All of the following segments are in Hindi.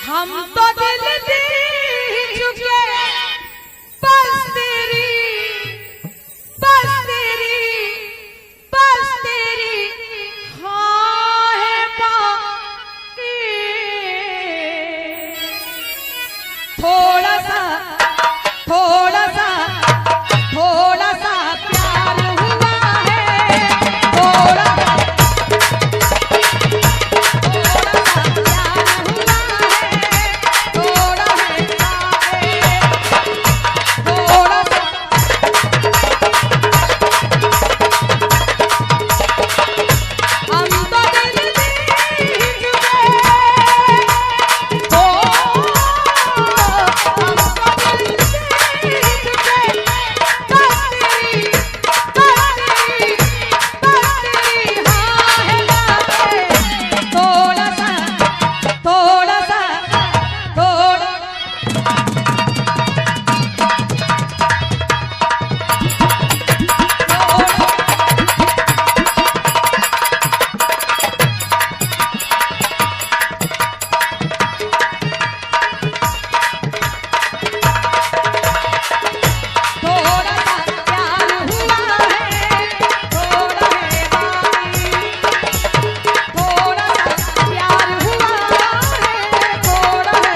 हम तो दिल दे चुके बस तेरी हाँ है बाकी थोड़ा सा प्यार हुआ है थोड़ा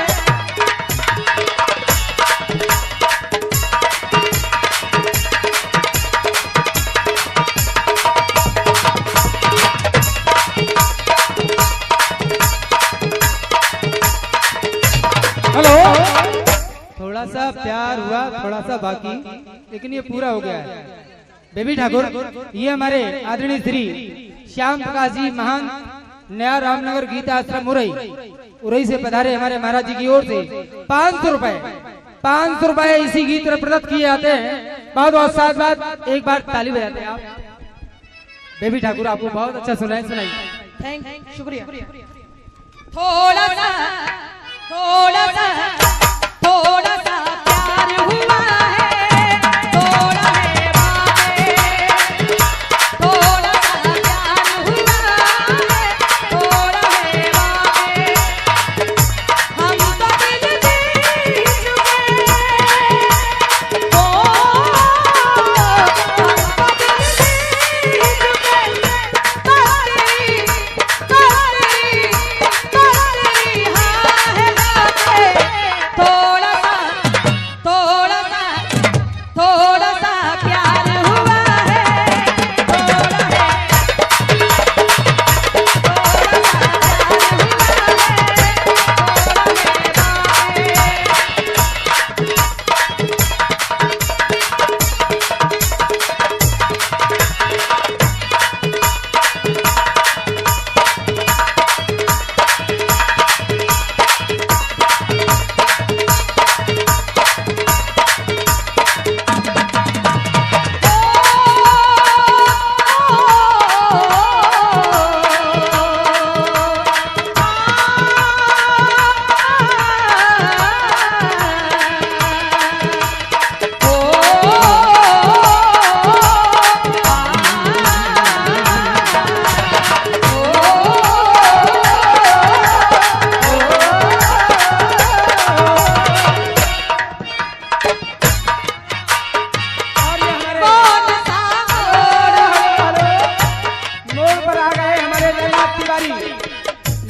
थोड़ा सा प्यार हुआ थोड़ा सा बाकी, लेकिन ये पूरा हो गया है। बेबी ठाकुर, ये हमारे आदरणीय श्री श्याम प्रकाश जी महान नया रामनगर गीता आश्रम उरई से पधारे हमारे महाराज जी की ओर से 500 रुपए इसी गीत में प्रदत्त किए जाते हैं। बहुत बहुत साथ बात एक बार ताली बजाते हैं आप। बेबी ठाकुर आपको बहुत अच्छा सुनाइए। थैंक शुक्रिया। थोड़ा सा प्यार हुआ है थोड़ा है बातें थोड़ा सा प्यार हुआ है थोड़ा है बातें हम तो दिल दे चुके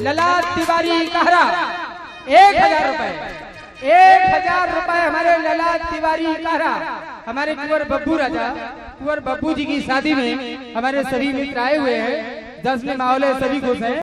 ललाट तिवारी कहरा 1000 रुपए हमारे ललाट तिवारी कहरा हमारे कुंवर बब्बू जी की शादी में हमारे सभी मित्र आए हुए हैं। 10 में माहौल है, सभी खुश हैं।